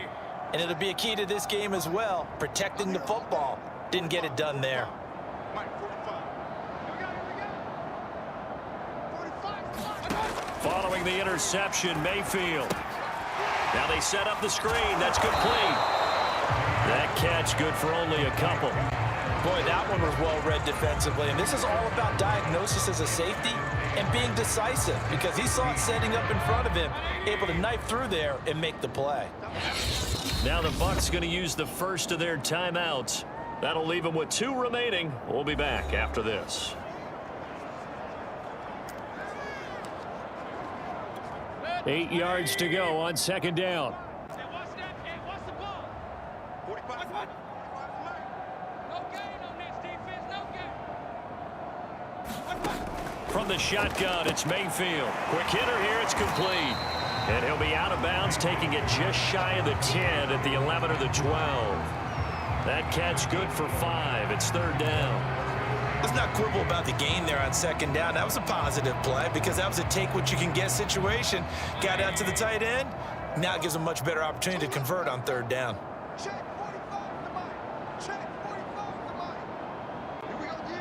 Speaker 3: And it'll be a key to this game as well, protecting the football. Didn't get it done there.
Speaker 6: Mike,
Speaker 2: Following the interception, Mayfield. Now they set up the screen. That's complete. That catch good for only a couple.
Speaker 3: Boy, that one was well read defensively. And this is all about diagnosis as a safety and being decisive, because he saw it setting up in front of him, able to knife through there and make the play.
Speaker 2: Now the Bucs going to use the first of their timeouts. That'll leave them with 2 remaining. We'll be back after this. Eight yards to go on second down.
Speaker 6: Hey, what's that? Hey, what's the ball? 45. No gain on this defense. No gain.
Speaker 2: From the shotgun, it's Mayfield. Quick hitter here. It's complete. And he'll be out of bounds, taking it just shy of the 10 at the 11 or the 12. That catch good for 5. It's third down.
Speaker 3: Let's not quibble about the gain there on second down. That was a positive play because that was a take-what-you-can-get situation. Got out to the tight end. Now it gives a much better opportunity to convert on third down.
Speaker 6: Check 45 the mic. Check 45 the mic. Here we go, D.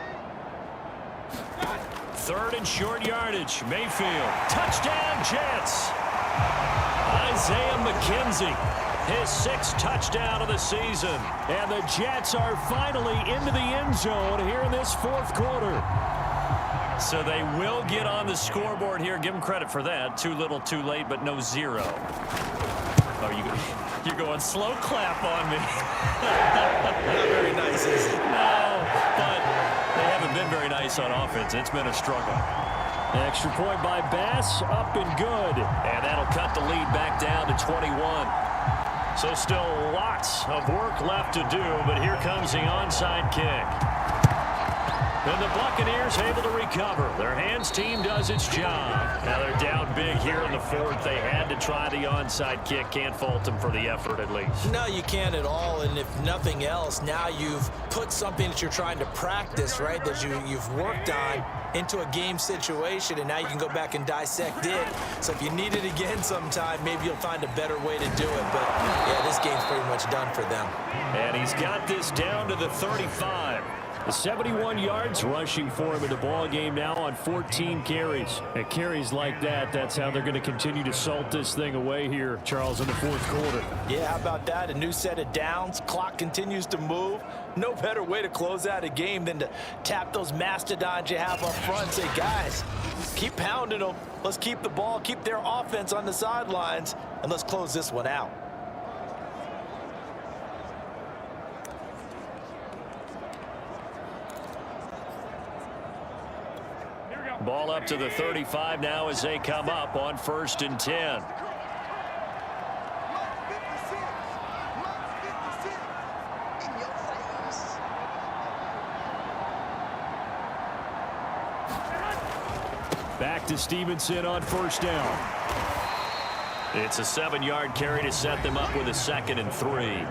Speaker 2: Third and short yardage. Mayfield. Touchdown, Jets. Isaiah McKenzie. His 6th touchdown of the season.
Speaker 7: And the Jets are finally into the end zone here in this fourth quarter.
Speaker 2: So they will get on the scoreboard here. Give them credit for that. Too little, too late, but no 0. Oh, you're going slow clap on me.
Speaker 3: Not very nice, is it?
Speaker 2: No, but they haven't been very nice on offense. It's been a struggle.
Speaker 7: Extra point by Bass, up and good.
Speaker 2: And that'll cut the lead back down to 21. So still lots of work left to do, but here comes the onside kick. And the Buccaneers able to recover. Their hands team does its job. Now they're down big here in the 4th. They had to try the onside kick. Can't fault them for the effort at least.
Speaker 3: No, you can't at all. And if nothing else, now you've put something that you're trying to practice, right, that you've worked on into a game situation, and now you can go back and dissect it. So if you need it again sometime, maybe you'll find a better way to do it. But, yeah, this game's pretty much done for them.
Speaker 2: And he's got this down to the 35.
Speaker 7: 71 yards rushing for him in the ball game now on 14 carries. And carries like that, that's how they're going to continue to salt this thing away here, Charles, in the fourth quarter.
Speaker 3: Yeah, how about that? A new set of downs. Clock continues to move. No better way to close out a game than to tap those mastodons you have up front. Say, guys, keep pounding them. Let's keep the ball, keep their offense on the sidelines, and let's close this one out.
Speaker 2: Ball up to the 35 now as they come up on 1st and 10.
Speaker 7: Back to Stevenson on 1st down.
Speaker 2: It's a 7-yard carry to set them up with a 2nd and 3.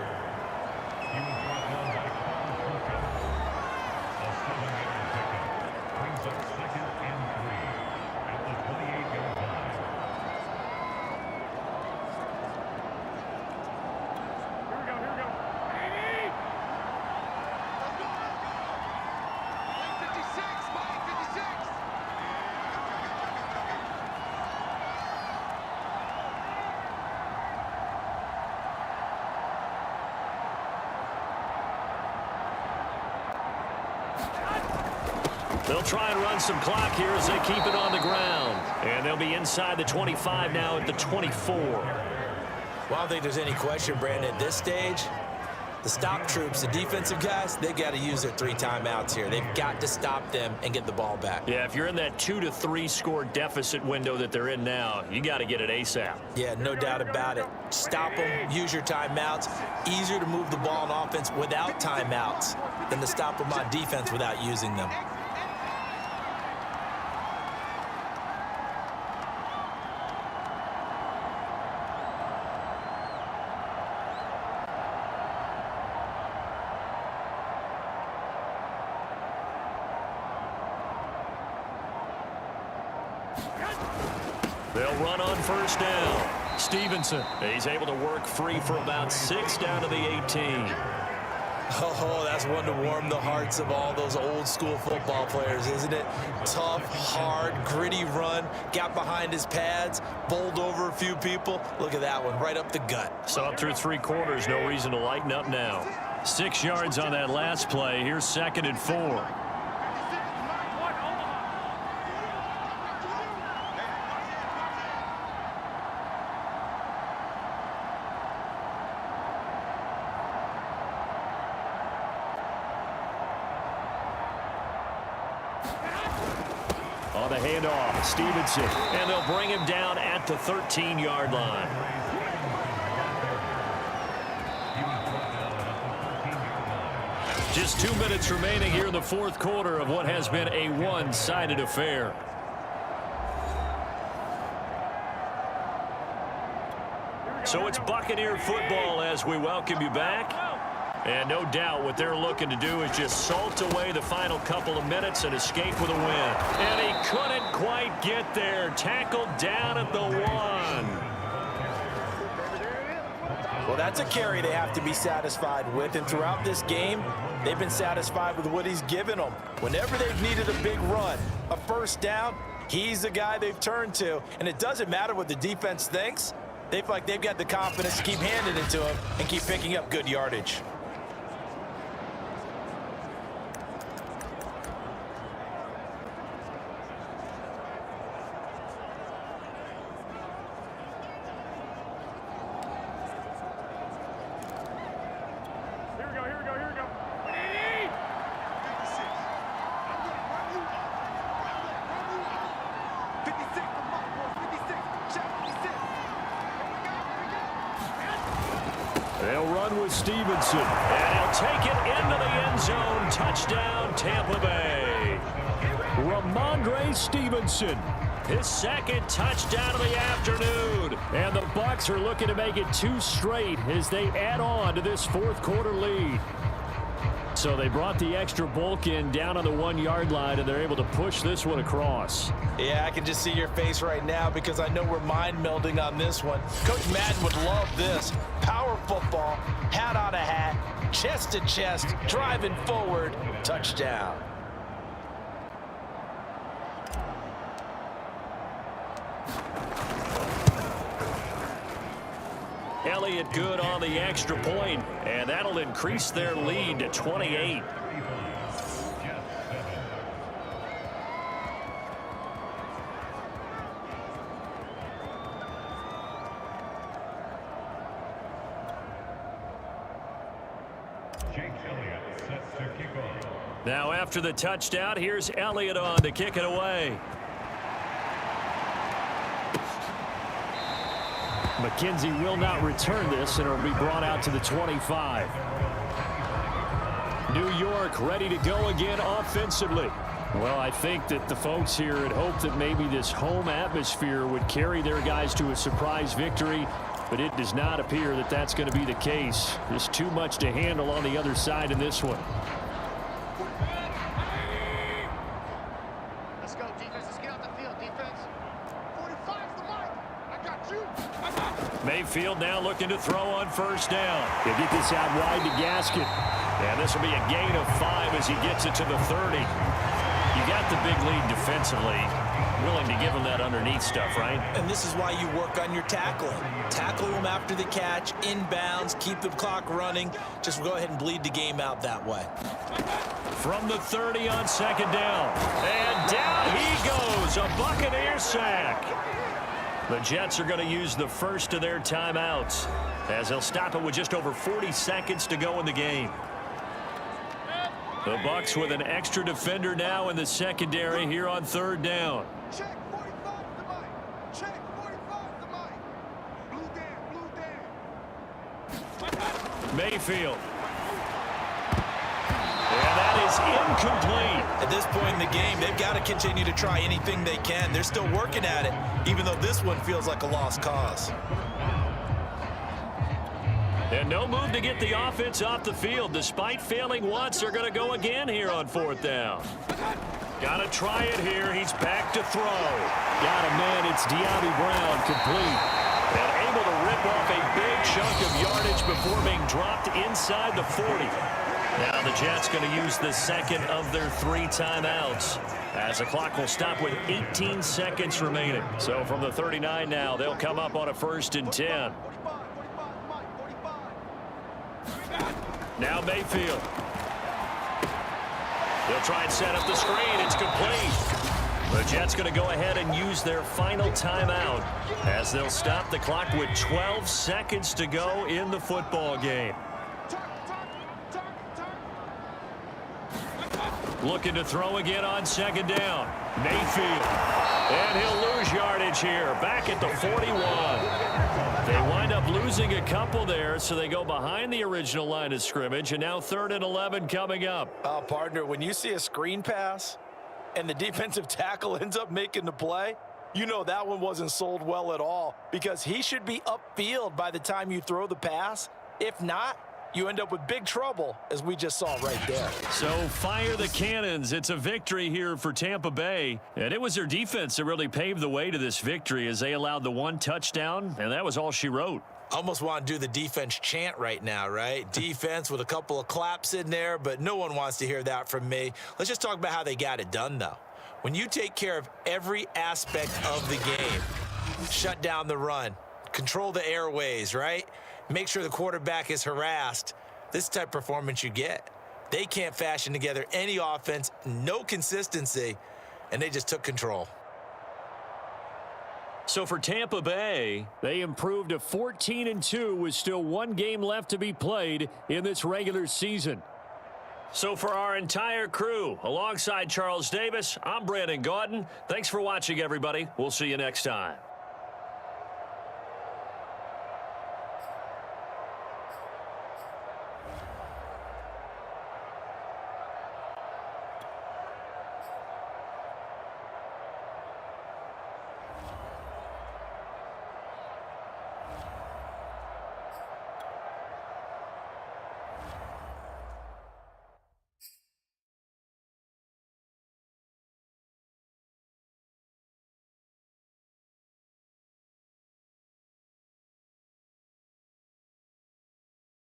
Speaker 2: They'll try and run some clock here as they keep it on the ground. And they'll be inside the 25 now at the 24.
Speaker 3: Well, I don't think there's any question, Brandon, at this stage, the stop troops, the defensive guys, they got to use their 3 timeouts here. They've got to stop them and get the ball back.
Speaker 2: Yeah, if you're in that 2 to 3 score deficit window that they're in now, you got to get it ASAP.
Speaker 3: Yeah, no doubt about it. Stop them, use your timeouts. Easier to move the ball on offense without timeouts than to stop them on defense without using them.
Speaker 2: They'll run on 1st down. Stevenson, he's able to work free for about 6 down to the 18.
Speaker 3: Oh, that's one to warm the hearts of all those old school football players, isn't it? Tough, hard, gritty run, got behind his pads, bowled over a few people. Look at that one, right up the gut.
Speaker 2: So up through 3 quarters, no reason to lighten up now. 6 yards on that last play. Here's 2nd and 4. On the handoff, Stevenson, and they'll bring him down at the 13-yard line. Just 2 minutes remaining here in the 4th quarter of what has been a one-sided affair. So it's Buccaneer football as we welcome you back. And no doubt what they're looking to do is just salt away the final couple of minutes and escape with a win. And he couldn't quite get there. Tackled down at the 1.
Speaker 3: Well, that's a carry they have to be satisfied with. And throughout this game, they've been satisfied with what he's given them. Whenever they've needed a big run, a first down, he's the guy they've turned to. And it doesn't matter what the defense thinks. They feel like they've got the confidence to keep handing it to him and keep picking up good yardage.
Speaker 2: They'll run with Stevenson, and he'll take it into the end zone. Touchdown, Tampa Bay. Ramondre Stevenson, his 2nd touchdown of the afternoon. And the Bucs are looking to make it 2 straight as they add on to this 4th quarter lead. So they brought the extra bulk in down on the 1-yard line, and they're able to push this one across.
Speaker 3: Yeah, I can just see your face right now because I know we're mind melding on this one. Coach Madden would love this. Power football, hat on a hat, chest to chest, driving forward, touchdown.
Speaker 2: Elliott good on the extra point, and that'll increase their lead to 28. Now after the touchdown, here's Elliott on to kick it away. McKenzie will not return this, and it'll be brought out to the 25. New York ready to go again offensively. Well, I think that the folks here had hoped that maybe this home atmosphere would carry their guys to a surprise victory, but it does not appear that that's going to be the case. There's too much to handle on the other side in this one.
Speaker 6: Let's go, defense. Let's get out the field, defense. 45's the mark. I got you.
Speaker 2: Mayfield now looking to throw on 1st down. He'll get this out wide to Gaskin. And this will be a gain of 5 as he gets it to the 30. You got the big lead defensively. Willing to give him that underneath stuff, right?
Speaker 3: And this is why you work on your tackling. Tackle them after the catch, inbounds, keep the clock running. Just go ahead and bleed the game out that way.
Speaker 2: From the 30 on 2nd down. And down he goes. A Buccaneer sack. The Jets are going to use the first of their timeouts as they'll stop it with just over 40 seconds to go in the game. The Bucs with an extra defender now in the secondary here on 3rd down.
Speaker 6: Check 45 to Mike. Check 45 to Mike. Blue down.
Speaker 2: Mayfield. And that is incomplete.
Speaker 3: At this point in the game, they've got to continue to try anything they can. They're still working at it, even though this one feels like a lost cause.
Speaker 2: And no move to get the offense off the field. Despite failing once, they're going to go again here on 4th down. Got to try it here. He's back to throw. Got a man. It's De'Ami Brown complete. And able to rip off a big chunk of yardage before being dropped inside the 40. Now the Jets going to use the second of their 3 timeouts, as the clock will stop with 18 seconds remaining. So from the 39 now, they'll come up on a 1st and 10. Now Mayfield. They'll try and set up the screen. It's complete. The Jets going to go ahead and use their final timeout, as they'll stop the clock with 12 seconds to go in the football game. Looking to throw again on 2nd down. Mayfield. And he'll lose yardage here, back at the 41. They wind up losing a couple there, so they go behind the original line of scrimmage, and now 3rd and 11 coming up.
Speaker 3: Partner, when you see a screen pass and the defensive tackle ends up making the play, you know that one wasn't sold well at all, because he should be upfield by the time you throw the pass. If not, you end up with big trouble, as we just saw right there.
Speaker 2: So fire the cannons. It's a victory here for Tampa Bay. And it was their defense that really paved the way to this victory, as they allowed the 1 touchdown, and that was all she wrote.
Speaker 3: Almost want to do the defense chant right now, right? Defense with a couple of claps in there, but no one wants to hear that from me. Let's just talk about how they got it done, though. When you take care of every aspect of the game, shut down the run, control the airways, right? Make sure the quarterback is harassed. This type of performance you get. They can't fashion together any offense, no consistency, and they just took control.
Speaker 2: So for Tampa Bay,
Speaker 7: They improved to 14-2 with still 1 game left to be played in this regular season.
Speaker 2: so for our entire crew, alongside Charles Davis, I'm Brandon Gaudin. Thanks for watching, everybody. We'll see you next time.